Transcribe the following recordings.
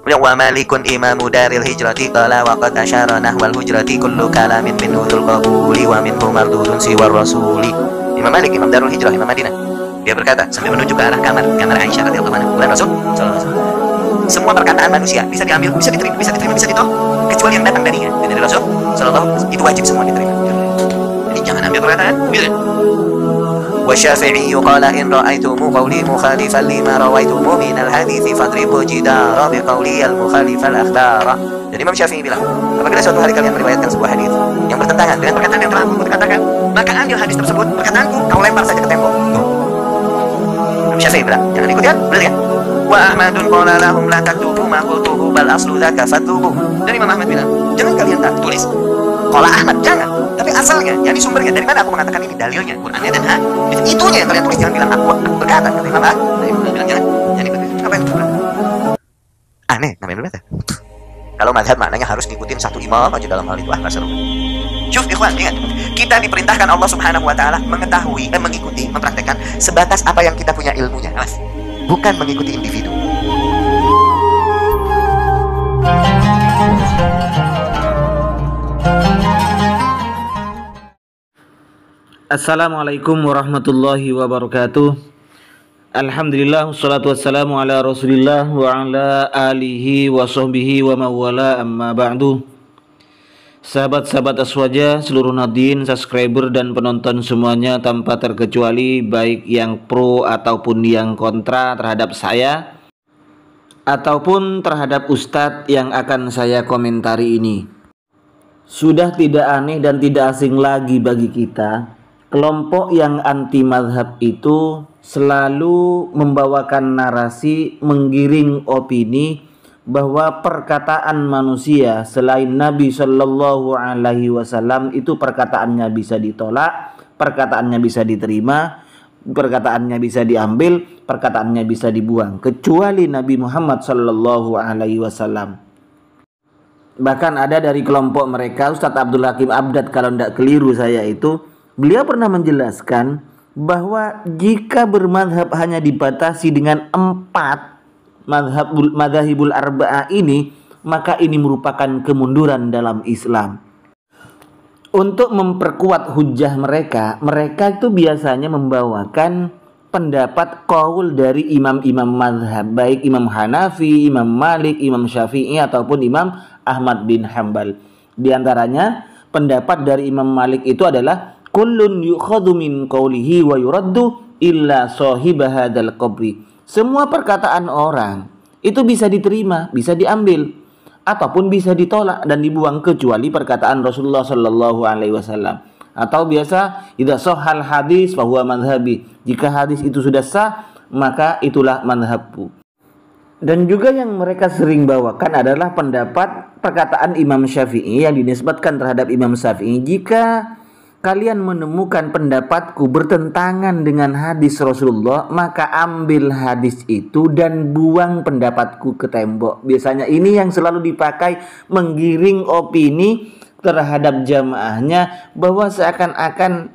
Wa malikun imamu daril hijrati qala wa qad asyara nahwal hujrati kullu kalamin minhu dzul qabuli wa minhu mardudun siwar rasuli. Imam Malik, Imam Darul Hijrah, Imam Madinah, dia berkata sambil menunjuk ke arah kamar Aisyah radhiyallahu anha, bukan Rasul sallallahu alaihi wasallam. Semua perkataan manusia bisa diambil, bisa diterima, bisa ditolak, kecuali yang datang darinya, dari Rasul sallallahu alaihi wasallam. Itu wajib semua diterima. Jadi jangan ambil perkataan, gitu. والشافعي قال إن رأيتم قولي مخالفا لما رويتم من الحديث فاضربوا جدار بقولي المخالف الأخبار. Jadi Imam Syafi'i bilang, apabila suatu hari kalian meriwayatkan sebuah hadis yang bertentangan dengan perkataan yang telah aku katakan, maka ambil hadis tersebut, perkataanku, kau lempar saja ke tembok. Imam Syafi'i bilang, jangan ikut ya, benar ya? Wa Ahmadun qala lahum la taktubu ma qultuhu bal aslu dzaka fatubu. Dan Imam Ahmad bilang, jangan kalian tak tulis. Qala Ahmad, jangan. Tapi asalnya, yakni sumbernya, dari mana aku mengatakan ini, dalilnya, Qur'annya dan hadis. Itunya yang kalian tulis, jangan bilang aku berkata, kata Imam Ahmad. Dia bilang jangan, ikut. Apa yang betul? Aneh, namanya berbeda. Kalau mazhab maknanya harus ngikutin satu imam aja dalam hal itu seru. Syuf ikhwan, ingat, kita diperintahkan Allah Subhanahu wa taala mengetahui dan mengikuti, mempraktekkan sebatas apa yang kita punya ilmunya, Mas. Bukan mengikuti individu. Assalamualaikum warahmatullahi wabarakatuh. Alhamdulillah, wassalatu wassalamu ala rasulillah wa ala alihi wa sahbihi wa mawala, amma ba'du. Sahabat-sahabat Aswaja, seluruh nadin, subscriber dan penonton semuanya tanpa terkecuali, baik yang pro ataupun yang kontra terhadap saya ataupun terhadap ustadz yang akan saya komentari ini. Sudah tidak aneh dan tidak asing lagi bagi kita, kelompok yang anti mazhab itu selalu membawakan narasi menggiring opini bahwa perkataan manusia selain Nabi Shallallahu Alaihi Wasallam itu perkataannya bisa ditolak, perkataannya bisa diterima, perkataannya bisa diambil, perkataannya bisa dibuang, kecuali Nabi Muhammad Shallallahu Alaihi Wasallam. Bahkan ada dari kelompok mereka, Ustadz Abdul Hakim Abdad kalau tidak keliru saya itu, beliau pernah menjelaskan bahwa jika bermadhab hanya dibatasi dengan 4 madhahibul arba'ah ini, maka ini merupakan kemunduran dalam Islam. Untuk memperkuat hujah mereka itu biasanya membawakan pendapat qaul dari imam-imam madhab, baik Imam Hanafi, Imam Malik, Imam Syafi'i ataupun Imam Ahmad bin Hanbal. Di antaranya pendapat dari Imam Malik itu adalah kullun yukhadhu min qawlihi wa yuraddu illa sahibah hadzal qabri. Semua perkataan orang itu bisa diterima, bisa diambil ataupun bisa ditolak dan dibuang kecuali perkataan Rasulullah sallallahu alaihi wasallam. Atau biasa idza sahhal hadis fa huwa madhhabi. Jika hadis itu sudah sah, maka itulah madhabku. Dan juga yang mereka sering bawakan adalah pendapat perkataan Imam Syafi'i yang dinisbatkan terhadap Imam Syafi'i, jika kalian menemukan pendapatku bertentangan dengan hadis Rasulullah, maka ambil hadis itu dan buang pendapatku ke tembok. Biasanya ini yang selalu dipakai menggiring opini terhadap jamaahnya bahwa seakan-akan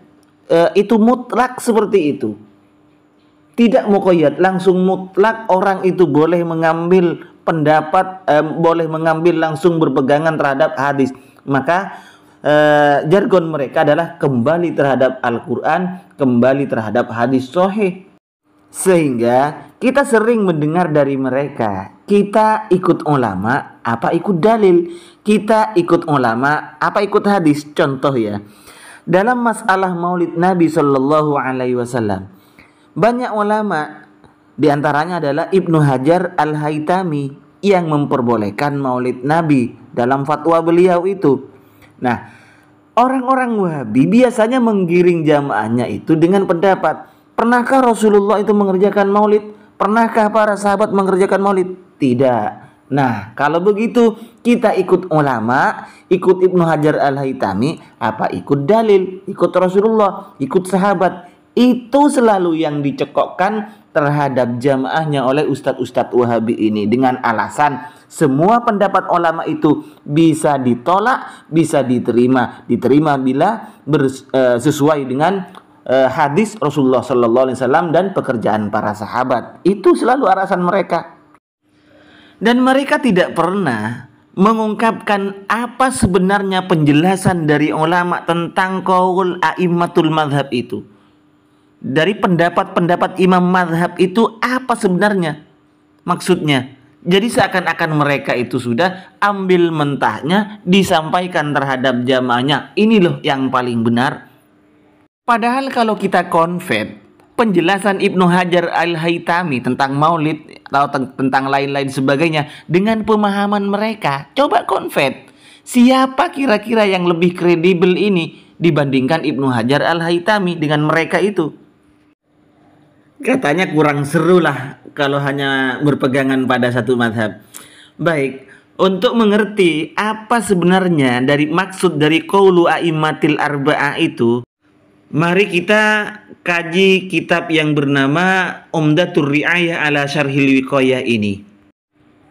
itu mutlak seperti itu. Tidak muqayyad, langsung mutlak orang itu boleh mengambil pendapat, boleh mengambil langsung berpegangan terhadap hadis. Maka jargon mereka adalah kembali terhadap Al-Quran, kembali terhadap hadis sahih. Sehingga kita sering mendengar dari mereka, kita ikut ulama apa ikut dalil, kita ikut ulama apa ikut hadis. Contoh ya, dalam masalah maulid Nabi Shallallahu Alaihi Wasallam, banyak ulama, diantaranya adalah Ibnu Hajar Al-Haytami, yang memperbolehkan maulid Nabi dalam fatwa beliau itu. Nah, orang-orang Wahabi biasanya menggiring jamaahnya itu dengan pendapat, pernahkah Rasulullah itu mengerjakan maulid? Pernahkah para sahabat mengerjakan maulid? Tidak. Nah, kalau begitu kita ikut ulama, ikut Ibnu Hajar Al-Haytami, apa ikut dalil, ikut Rasulullah, ikut sahabat. Itu selalu yang dicekokkan terhadap jamaahnya oleh ustadz-ustadz Wahabi ini dengan alasan semua pendapat ulama itu bisa ditolak, bisa diterima bila sesuai dengan hadis Rasulullah Sallallahu Alaihi Wasallam dan pekerjaan para sahabat. Itu selalu alasan mereka. Dan mereka tidak pernah mengungkapkan apa sebenarnya penjelasan dari ulama tentang qaul a'immatul madhab itu. Dari pendapat-pendapat imam madhab itu apa sebenarnya maksudnya. Jadi seakan-akan mereka itu sudah ambil mentahnya disampaikan terhadap jamaahnya. Ini loh yang paling benar. Padahal kalau kita konvert penjelasan Ibnu Hajar Al-Haytami tentang maulid atau tentang lain-lain sebagainya dengan pemahaman mereka, coba konvert. Siapa kira-kira yang lebih kredibel ini dibandingkan Ibnu Hajar Al-Haytami dengan mereka itu? Katanya kurang seru lah kalau hanya berpegangan pada satu madhab. Baik, untuk mengerti apa sebenarnya dari maksud dari qaulu a'immatil arba'ah itu, mari kita kaji kitab yang bernama Umdatur Ri'ayah ala Syarhil Wiqayah ini.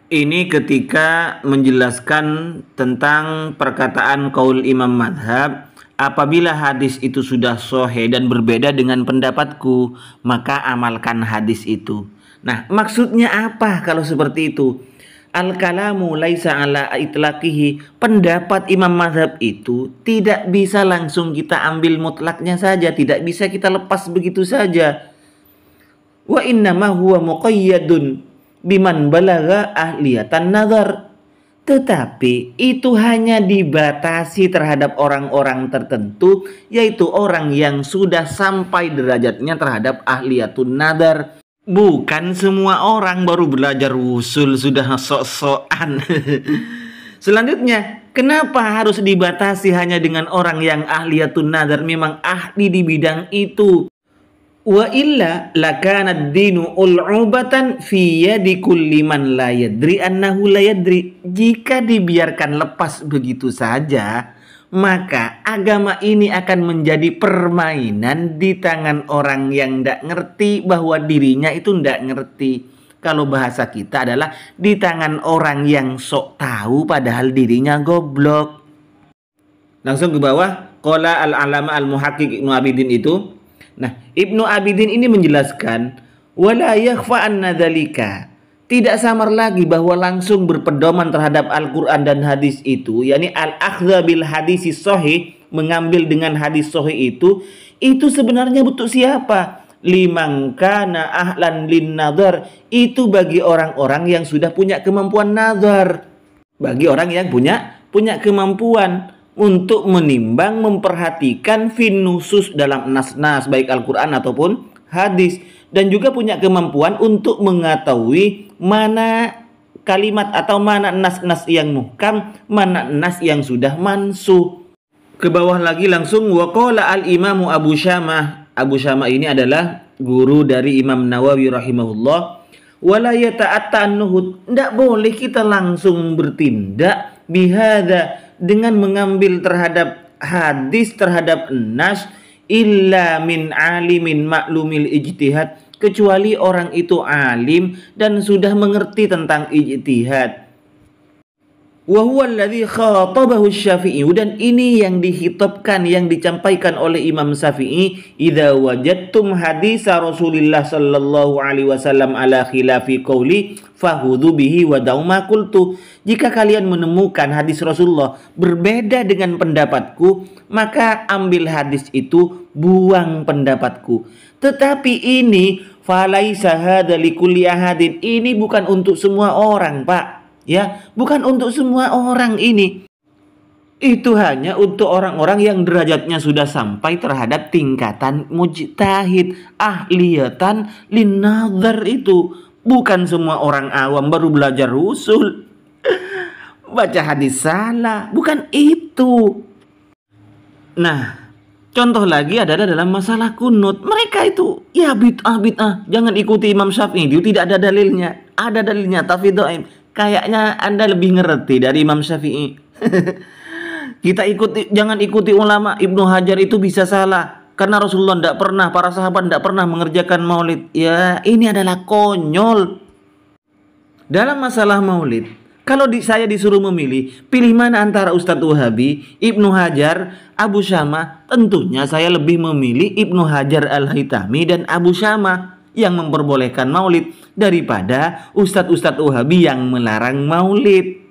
Ini ketika menjelaskan tentang perkataan qaul imam madhab. Apabila hadis itu sudah sahih dan berbeda dengan pendapatku, maka amalkan hadis itu. Nah, maksudnya apa kalau seperti itu? Al-kalamu laisa ala itlaqihi. Pendapat imam mazhab itu tidak bisa langsung kita ambil mutlaknya saja, tidak bisa kita lepas begitu saja. Wa innama huwa muqayyadun biman balagha ahliyatan nazar. Tetapi itu hanya dibatasi terhadap orang-orang tertentu, yaitu orang yang sudah sampai derajatnya terhadap ahliyatun nadar. Bukan semua orang baru belajar usul sudah sok-sokan. Selanjutnya, kenapa harus dibatasi hanya dengan orang yang ahliyatun nadar, memang ahli di bidang itu? Wa illa lakana ad-dinu ul'ubatan fi yadi kulli man la yadri annahu la yadri. Jika dibiarkan lepas begitu saja, maka agama ini akan menjadi permainan di tangan orang yang tidak ngerti bahwa dirinya itu tidak ngerti. Kalau bahasa kita adalah di tangan orang yang sok tahu padahal dirinya goblok. Langsung ke bawah, qala al-alama al-muhaqqiq Ibnu Abidin itu. Nah, Ibnu Abidin ini menjelaskan wala yakhfa anna dzalika. Tidak samar lagi bahwa langsung berpedoman terhadap Al-Qur'an dan hadis itu, yakni al-akhdha bil hadisis sahih, mengambil dengan hadis sahih itu sebenarnya untuk siapa? Liman kana ahlan lin nazar, itu bagi orang-orang yang sudah punya kemampuan nazar. Bagi orang yang punya kemampuan untuk menimbang, memperhatikan fin nusus dalam nas-nas baik Al-Quran ataupun hadis, dan juga punya kemampuan untuk mengetahui mana kalimat atau mana nas-nas yang muhkam, mana nas yang sudah mansuh. Ke bawah lagi langsung waqala al-imamu Abu Syamah. Abu Syamah ini adalah guru dari Imam Nawawi rahimahullah. Wala yata'atta an-nuhud, tidak boleh kita langsung bertindak bihadza, dengan mengambil terhadap hadis, terhadap nas, illa min alimin maklumil ijtihad, kecuali orang itu alim dan sudah mengerti tentang ijtihad. Wa huwa alladhi khatabahu Syafi'i, dan ini yang dihitabkan, yang dicampaikan oleh Imam Syafi'i, idza wajadtum hadisa Rasulillah sallallahu alaihi wasallam ala khilafi qauli fahudhu bihi wa dauma qultu. Jika kalian menemukan hadis Rasulullah berbeda dengan pendapatku, maka ambil hadis itu, buang pendapatku. Tetapi ini falaisa hadza likulli ahadin, ini bukan untuk semua orang, Pak. Ya, bukan untuk semua orang ini. Itu hanya untuk orang-orang yang derajatnya sudah sampai terhadap tingkatan mujtahid, ahliyatan linnadhar itu. Bukan semua orang awam baru belajar usul, baca hadis salah, bukan itu. Nah, contoh lagi adalah dalam masalah kunut. Mereka itu ya bid'ah. Jangan ikuti Imam Syafi'i, itu tidak ada dalilnya. Ada dalilnya tapi dhaif. Kayaknya Anda lebih ngerti dari Imam Syafi'i. Jangan ikuti ulama. Ibnu Hajar itu bisa salah karena Rasulullah tidak pernah, para sahabat tidak pernah mengerjakan maulid. Ya, ini adalah konyol. Dalam masalah maulid, kalau saya disuruh memilih, pilih mana antara Ustadz Wahabi, Ibnu Hajar, Abu Syamah, tentunya saya lebih memilih Ibnu Hajar Al-Haytami dan Abu Syamah. yang memperbolehkan maulid daripada ustadz-ustadz Wahabi yang melarang maulid.